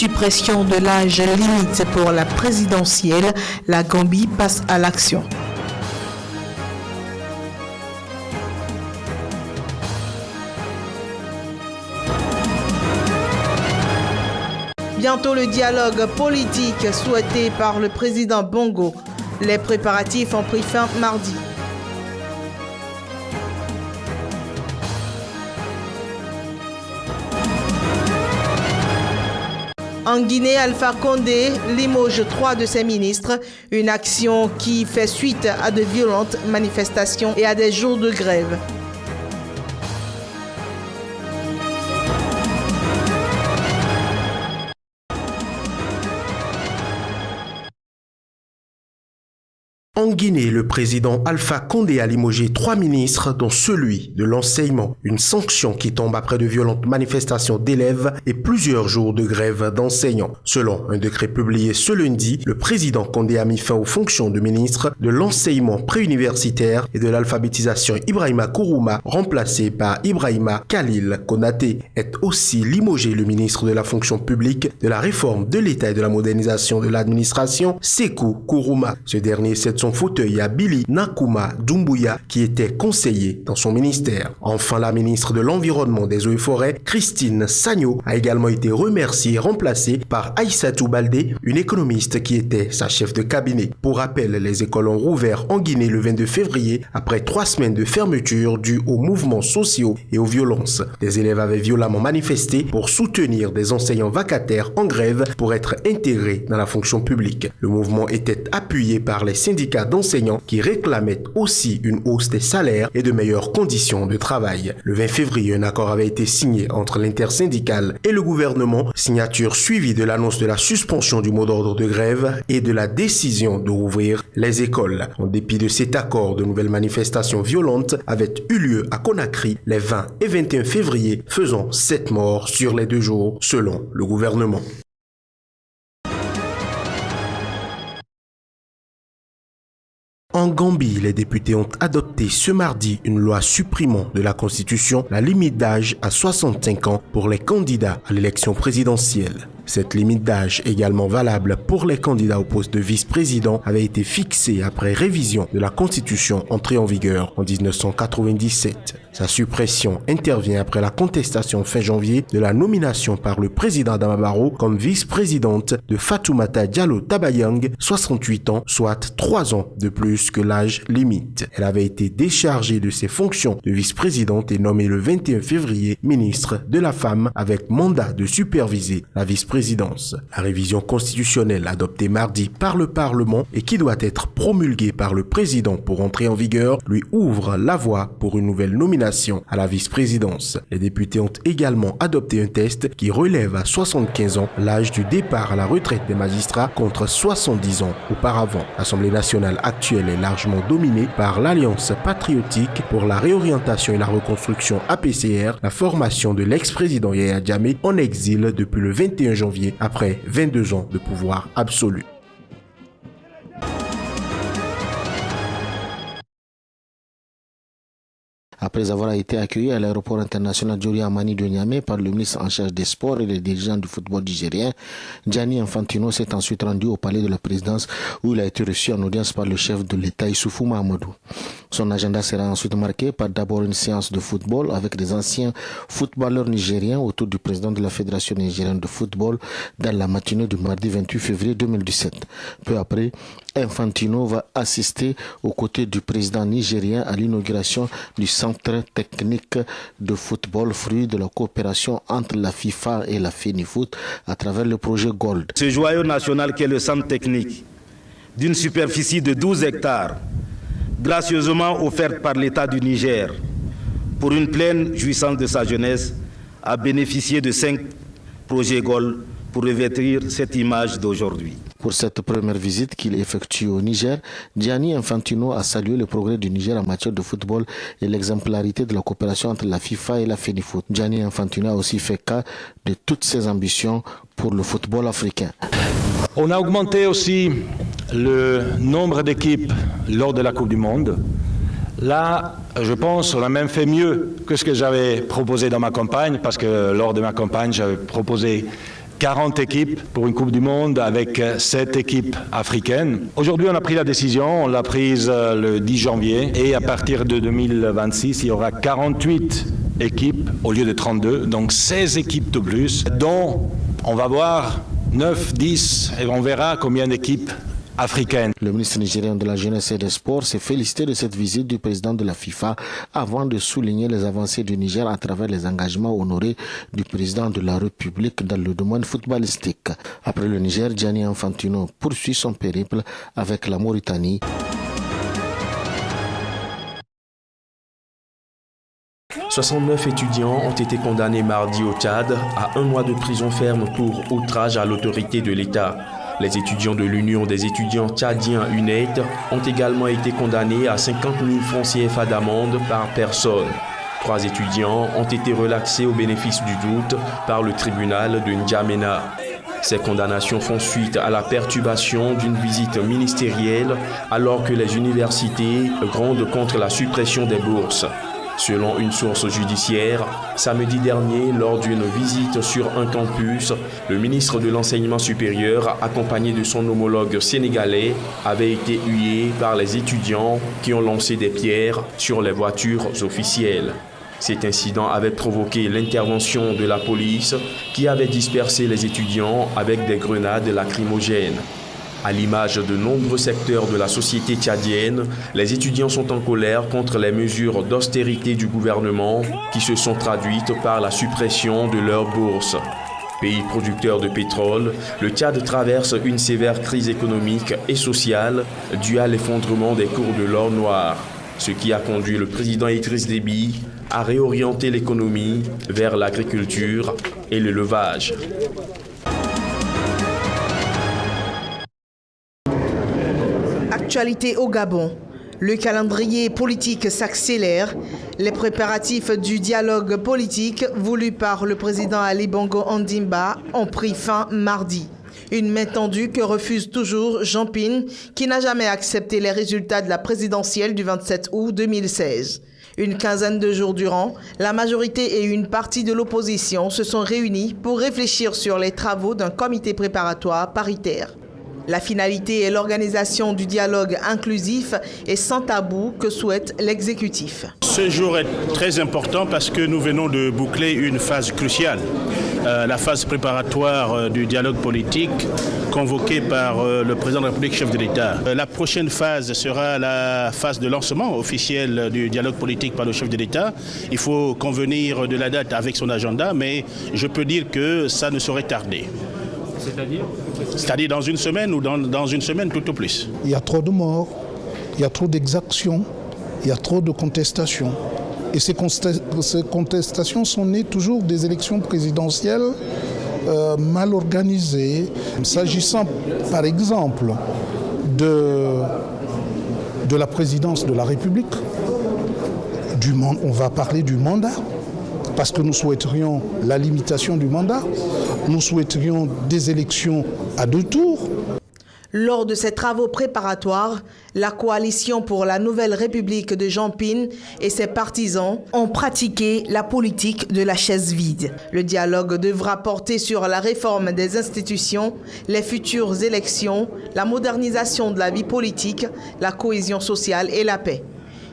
suppression de l'âge limite pour la présidentielle, la Gambie passe à l'action. Bientôt le dialogue politique souhaité par le président Bongo. Les préparatifs ont pris fin mardi. En Guinée, Alpha Condé limoge 3 de ses ministres, une action qui fait suite à de violentes manifestations et à des jours de grève. En Guinée, le président Alpha Condé a limogé 3 ministres, dont celui de l'enseignement. Une sanction qui tombe après de violentes manifestations d'élèves et plusieurs jours de grève d'enseignants. Selon un décret publié ce lundi, le président Condé a mis fin aux fonctions de ministre de l'enseignement préuniversitaire et de l'alphabétisation Ibrahima Kourouma, remplacé par Ibrahima Khalil Konaté. Est aussi limogé le ministre de la fonction publique, de la réforme de l'État et de la modernisation de l'administration, Sékou Kourouma. Ce dernier cède son fauteuil à Billy Nakuma Doumbouya, qui était conseiller dans son ministère. Enfin, la ministre de l'Environnement, des Eaux et Forêts, Christine Sagno, a également été remerciée et remplacée par Aïssatou Baldé, une économiste qui était sa chef de cabinet. Pour rappel, les écoles ont rouvert en Guinée le 22 février après 3 semaines de fermeture dues aux mouvements sociaux et aux violences. Des élèves avaient violemment manifesté pour soutenir des enseignants vacataires en grève pour être intégrés dans la fonction publique. Le mouvement était appuyé par les syndicats d'enseignants qui réclamaient aussi une hausse des salaires et de meilleures conditions de travail. Le 20 février, un accord avait été signé entre l'intersyndicale et le gouvernement, signature suivie de l'annonce de la suspension du mot d'ordre de grève et de la décision de rouvrir les écoles. En dépit de cet accord, de nouvelles manifestations violentes avaient eu lieu à Conakry les 20 et 21 février, faisant 7 morts sur les 2 jours, selon le gouvernement. En Gambie, les députés ont adopté ce mardi une loi supprimant de la Constitution la limite d'âge à 65 ans pour les candidats à l'élection présidentielle. Cette limite d'âge, également valable pour les candidats au poste de vice-président, avait été fixée après révision de la Constitution entrée en vigueur en 1997. Sa suppression intervient après la contestation fin janvier de la nomination par le président Adama Barrow comme vice-présidente de Fatoumata Diallo Tabayang, 68 ans, soit 3 ans de plus que l'âge limite. Elle avait été déchargée de ses fonctions de vice-présidente et nommée le 21 février ministre de la Femme avec mandat de superviser la vice-présidence. La révision constitutionnelle adoptée mardi par le Parlement et qui doit être promulguée par le président pour entrer en vigueur lui ouvre la voie pour une nouvelle nomination à la vice-présidence. Les députés ont également adopté un test qui relève à 75 ans l'âge du départ à la retraite des magistrats contre 70 ans auparavant. L'Assemblée nationale actuelle est largement dominée par l'Alliance patriotique pour la réorientation et la reconstruction APCR, la formation de l'ex-président Yahya Jammeh en exil depuis le 21 janvier après 22 ans de pouvoir absolu. Après avoir été accueilli à l'aéroport international Djori Amani de Niamey par le ministre en charge des sports et les dirigeants du football nigérien, Gianni Infantino s'est ensuite rendu au palais de la présidence où il a été reçu en audience par le chef de l'État Issoufou Mahamadou. Son agenda sera ensuite marqué par d'abord une séance de football avec des anciens footballeurs nigériens autour du président de la Fédération nigérienne de football dans la matinée du mardi 28 février 2017. Peu après, Infantino va assister aux côtés du président nigérien à l'inauguration du centre technique de football, fruit de la coopération entre la FIFA et la FENIFOOT à travers le projet Gold. Ce joyau national qu'est le centre technique, d'une superficie de 12 hectares, gracieusement offerte par l'État du Niger, pour une pleine jouissance de sa jeunesse, a bénéficié de 5 projets Gold pour revêtir cette image d'aujourd'hui. Pour cette première visite qu'il effectue au Niger, Gianni Infantino a salué le progrès du Niger en matière de football et l'exemplarité de la coopération entre la FIFA et la FENIFOOT. Gianni Infantino a aussi fait cas de toutes ses ambitions pour le football africain. On a augmenté aussi le nombre d'équipes lors de la Coupe du Monde. Là, je pense qu'on a même fait mieux que ce que j'avais proposé dans ma campagne, parce que lors de ma campagne, j'avais proposé 40 équipes pour une Coupe du Monde avec 7 équipes africaines. Aujourd'hui, on a pris la décision, on l'a prise le 10 janvier et à partir de 2026, il y aura 48 équipes au lieu de 32, donc 16 équipes de plus, dont on va voir 9, 10 et on verra combien d'équipes africaine. Le ministre nigérien de la Jeunesse et des Sports s'est félicité de cette visite du président de la FIFA avant de souligner les avancées du Niger à travers les engagements honorés du président de la République dans le domaine footballistique. Après le Niger, Gianni Infantino poursuit son périple avec la Mauritanie. « 69 étudiants ont été condamnés mardi au Tchad à 1 mois de prison ferme pour outrage à l'autorité de l'État. Les étudiants de l'Union des étudiants tchadiens UNAID ont également été condamnés à 50 000 francs CFA d'amende par personne. 3 étudiants ont été relaxés au bénéfice du doute par le tribunal de N'Djamena. Ces condamnations font suite à la perturbation d'une visite ministérielle alors que les universités grondent contre la suppression des bourses. Selon une source judiciaire, samedi dernier, lors d'une visite sur un campus, le ministre de l'Enseignement supérieur, accompagné de son homologue sénégalais, avait été hué par les étudiants qui ont lancé des pierres sur les voitures officielles. Cet incident avait provoqué l'intervention de la police qui avait dispersé les étudiants avec des grenades lacrymogènes. À l'image de nombreux secteurs de la société tchadienne, les étudiants sont en colère contre les mesures d'austérité du gouvernement qui se sont traduites par la suppression de leurs bourses. Pays producteur de pétrole, le Tchad traverse une sévère crise économique et sociale due à l'effondrement des cours de l'or noir, ce qui a conduit le président Idriss Déby à réorienter l'économie vers l'agriculture et l'élevage. Actualité au Gabon. Le calendrier politique s'accélère. Les préparatifs du dialogue politique voulu par le président Ali Bongo Ondimba ont pris fin mardi. Une main tendue que refuse toujours Jean Ping, qui n'a jamais accepté les résultats de la présidentielle du 27 août 2016. Une quinzaine de jours durant, la majorité et une partie de l'opposition se sont réunis pour réfléchir sur les travaux d'un comité préparatoire paritaire. La finalité est l'organisation du dialogue inclusif et sans tabou que souhaite l'exécutif. Ce jour est très important parce que nous venons de boucler une phase cruciale, la phase préparatoire du dialogue politique convoquée par le président de la République, chef de l'État. La prochaine phase sera la phase de lancement officiel du dialogue politique par le chef de l'État. Il faut convenir de la date avec son agenda, mais je peux dire que ça ne saurait tarder. C'est-à-dire dans une semaine ou dans une semaine tout au plus. Il y a trop de morts, il y a trop d'exactions, il y a trop de contestations. Et ces contestations sont nées toujours des élections présidentielles mal organisées. S'agissant par exemple de la présidence de la République, on va parler du mandat, parce que nous souhaiterions la limitation du mandat. Nous souhaiterions des élections à 2 tours. Lors de ces travaux préparatoires, la coalition pour la nouvelle République de Jean Ping et ses partisans ont pratiqué la politique de la chaise vide. Le dialogue devra porter sur la réforme des institutions, les futures élections, la modernisation de la vie politique, la cohésion sociale et la paix.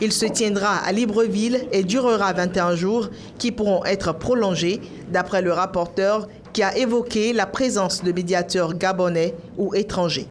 Il se tiendra à Libreville et durera 21 jours qui pourront être prolongés, d'après le rapporteur qui a évoqué la présence de médiateurs gabonais ou étrangers.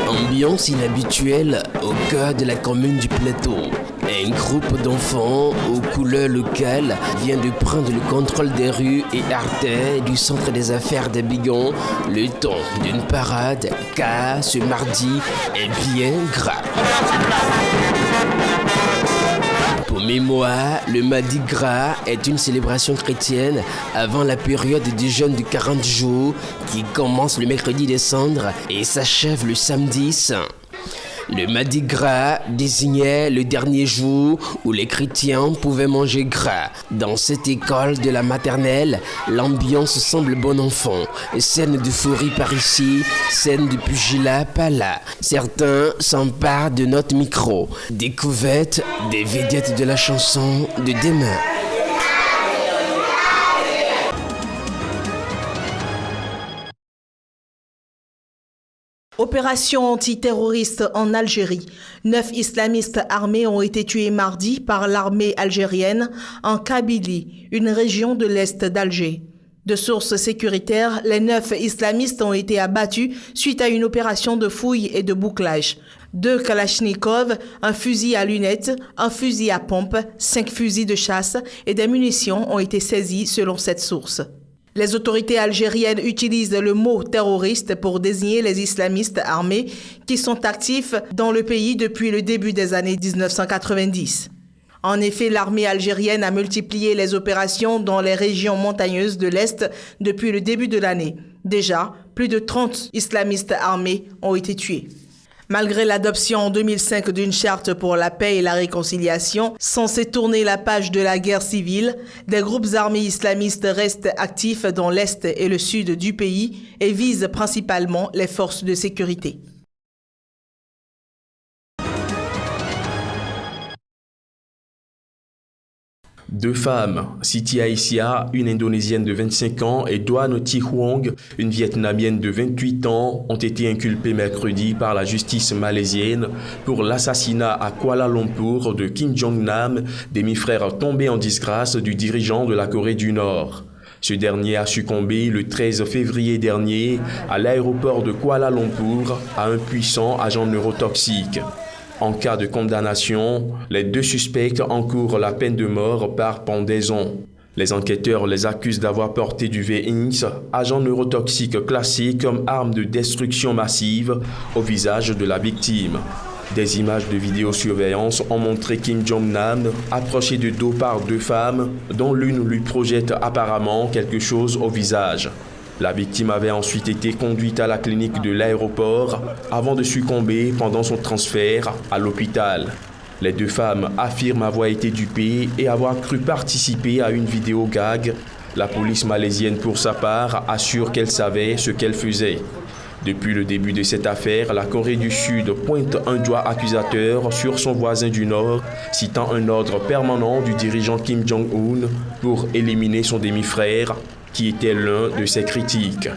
Ambiance inhabituelle au cœur de la commune du Plateau. Un groupe d'enfants aux couleurs locales vient de prendre le contrôle des rues et artères du centre des affaires d'Abidjan le temps d'une parade car ce mardi est bien gras. Pour mémoire, le Mardi Gras est une célébration chrétienne avant la période du jeûne de 40 jours qui commence le mercredi des cendres et s'achève le samedi saint. Le Mardi Gras désignait le dernier jour où les chrétiens pouvaient manger gras. Dans cette école de la maternelle, l'ambiance semble bon enfant. Scène de fourrie par ici, scène de pugilat par là. Certains s'emparent de notre micro. Découverte des vedettes de la chanson de demain. Opération antiterroriste en Algérie. 9 islamistes armés ont été tués mardi par l'armée algérienne en Kabylie, une région de l'est d'Alger. De sources sécuritaires, les 9 islamistes ont été abattus suite à une opération de fouille et de bouclage. 2 kalachnikovs, un fusil à lunettes, un fusil à pompe, 5 fusils de chasse et des munitions ont été saisis selon cette source. Les autorités algériennes utilisent le mot terroriste pour désigner les islamistes armés qui sont actifs dans le pays depuis le début des années 1990. En effet, l'armée algérienne a multiplié les opérations dans les régions montagneuses de l'Est depuis le début de l'année. Déjà, plus de 30 islamistes armés ont été tués. Malgré l'adoption en 2005 d'une charte pour la paix et la réconciliation, censée tourner la page de la guerre civile, des groupes armés islamistes restent actifs dans l'est et le sud du pays et visent principalement les forces de sécurité. Deux femmes, Siti Aïssia, une Indonésienne de 25 ans, et Doan Thi Huong, une Vietnamienne de 28 ans, ont été inculpées mercredi par la justice malaisienne pour l'assassinat à Kuala Lumpur de Kim Jong-nam, demi-frère tombé en disgrâce du dirigeant de la Corée du Nord. Ce dernier a succombé le 13 février dernier à l'aéroport de Kuala Lumpur à un puissant agent neurotoxique. En cas de condamnation, les 2 suspects encourent la peine de mort par pendaison. Les enquêteurs les accusent d'avoir porté du VX, agent neurotoxique classé comme arme de destruction massive, au visage de la victime. Des images de vidéosurveillance ont montré Kim Jong-nam approché de dos par 2 femmes, dont l'une lui projette apparemment quelque chose au visage. La victime avait ensuite été conduite à la clinique de l'aéroport avant de succomber pendant son transfert à l'hôpital. Les 2 femmes affirment avoir été dupées et avoir cru participer à une vidéo gag. La police malaisienne, pour sa part, assure qu'elle savait ce qu'elle faisait. Depuis le début de cette affaire, la Corée du Sud pointe un doigt accusateur sur son voisin du Nord, citant un ordre permanent du dirigeant Kim Jong-un pour éliminer son demi-frère, qui était l'un de ses critiques.